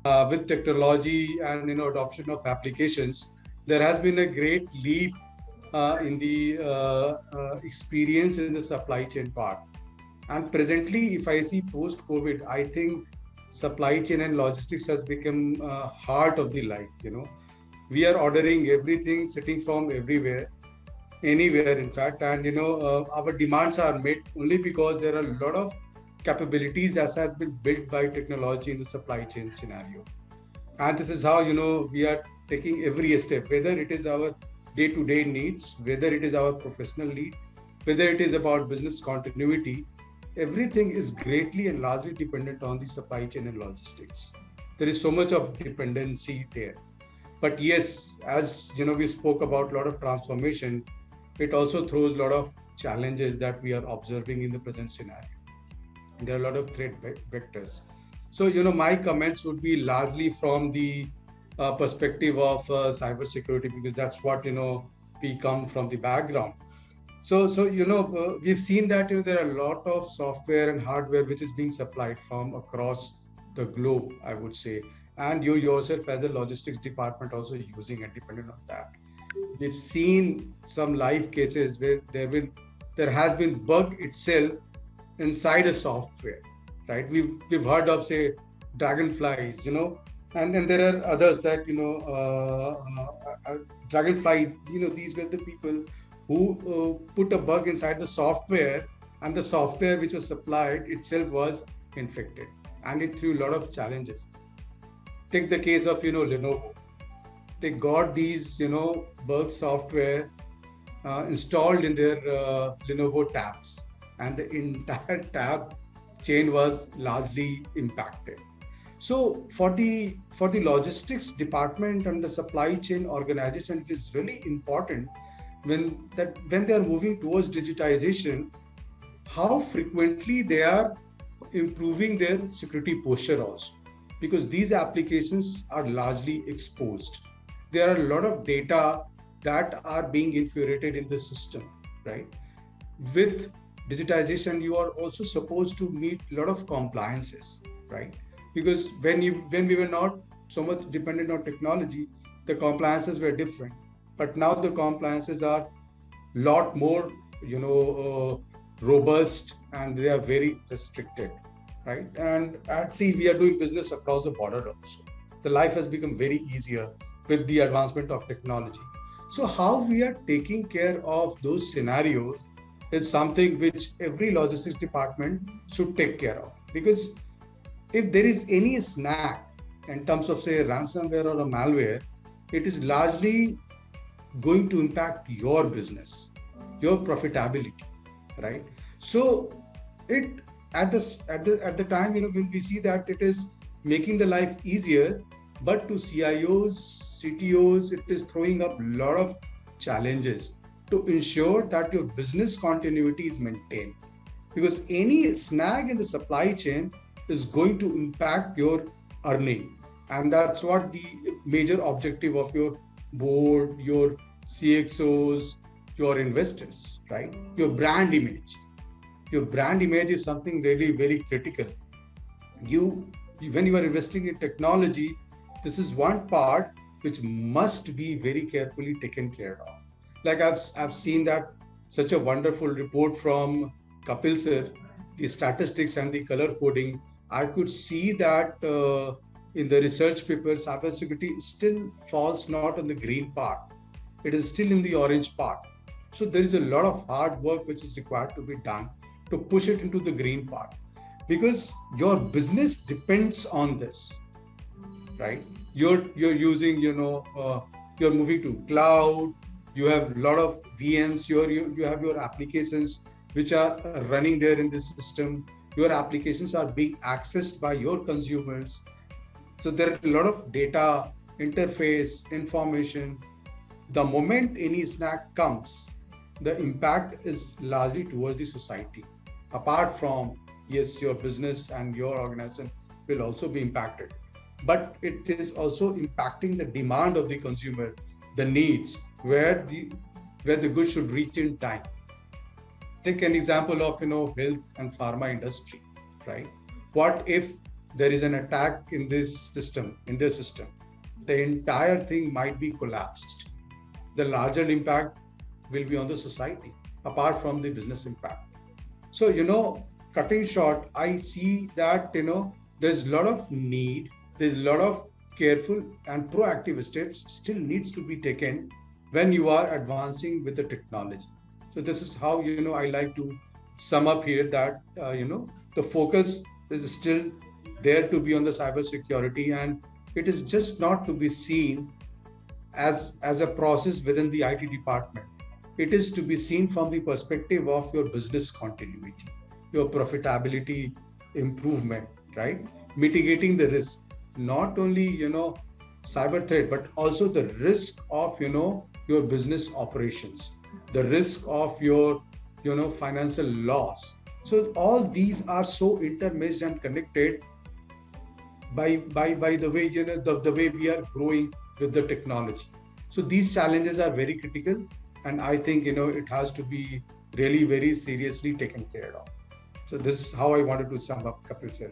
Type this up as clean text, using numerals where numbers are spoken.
with technology and adoption of applications, there has been a great leap in the experience in the supply chain part. And presently, if I see post COVID, I think supply chain and logistics has become heart of the life. We are ordering everything sitting from everywhere, anywhere, in fact, and our demands are met only because there are a lot of capabilities that has been built by technology in the supply chain scenario. And this is how we are taking every step, whether it is our day-to-day needs, whether it is our professional need, whether it is about business continuity. Everything is greatly and largely dependent on the supply chain and logistics. There is so much of dependency there. But yes, as we spoke about a lot of transformation, it also throws a lot of challenges that we are observing in the present scenario. There are a lot of threat vectors. So, my comments would be largely from the perspective of cybersecurity, because that's what, we come from the background. So we've seen that there are a lot of software and hardware which is being supplied from across the globe, I would say. And you yourself as a logistics department also using and dependent on that. We've seen some live cases where there has been bug itself inside a software, right? We've heard of, say, dragonflies, and then there are others that dragonfly. These were the people who put a bug inside the software, and the software which was supplied itself was infected, and it threw a lot of challenges. Take the case of Lenovo. They got these bug software installed in their Lenovo tabs, and the entire tab chain was largely impacted. So for the logistics department and the supply chain organization, it is really important when they are moving towards digitization, how frequently they are improving their security posture also, because these applications are largely exposed. There are a lot of data that are being infuriated in the system, right? With digitization, you are also supposed to meet a lot of compliances, right? Because when we were not so much dependent on technology, the compliances were different. But now the compliances are a lot more, robust, and they are very restricted, right? And at sea, we are doing business across the border also. The life has become very easier with the advancement of technology. So how we are taking care of those scenarios is something which every logistics department should take care of. Because if there is any snack in terms of, say, ransomware or a malware, it is largely going to impact your business, your profitability, right? So it at the time, when we see that it is making the life easier, but to CIOs, CTOs, it is throwing up a lot of challenges to ensure that your business continuity is maintained. Because any snag in the supply chain is going to impact your earning. And that's what the major objective of your board, your CXOs, your investors, right? Your brand image. Your brand image is something really very critical. When you are investing in technology, this is one part which must be very carefully taken care of. Like I've seen that such a wonderful report from Kapil sir, the statistics and the color coding. I could see that in the research paper, cybersecurity still falls not on the green part. It is still in the orange part. So there is a lot of hard work which is required to be done to push it into the green part, because your business depends on this, right? You're using, you're moving to cloud. You have a lot of VMs. You have your applications which are running there in the system. Your applications are being accessed by your consumers. So there are a lot of data, interface, information. The moment any snack comes, the impact is largely towards the society. Apart from, yes, your business and your organization will also be impacted, but it is also impacting the demand of the consumer, the needs, where the goods should reach in time. Take an example of health and pharma industry, right? What if there is an attack in this system, in their system, the entire thing might be collapsed. The larger impact will be on the society, apart from the business impact. So, cutting short, I see that, there's a lot of need, there's a lot of careful and proactive steps still needs to be taken when you are advancing with the technology. So this is how, I like to sum up here that, the focus is still there to be on the cyber security, and it is just not to be seen as a process within the IT department. It is to be seen from the perspective of your business continuity, your profitability improvement, right? Mitigating the risk, not only, cyber threat, but also the risk of, your business operations, the risk of your, financial loss. So all these are so intermeshed and connected by the way, the way we are growing with the technology. So these challenges are very critical, and I think, it has to be really very seriously taken care of. So this is how I wanted to sum up, Kapil sir.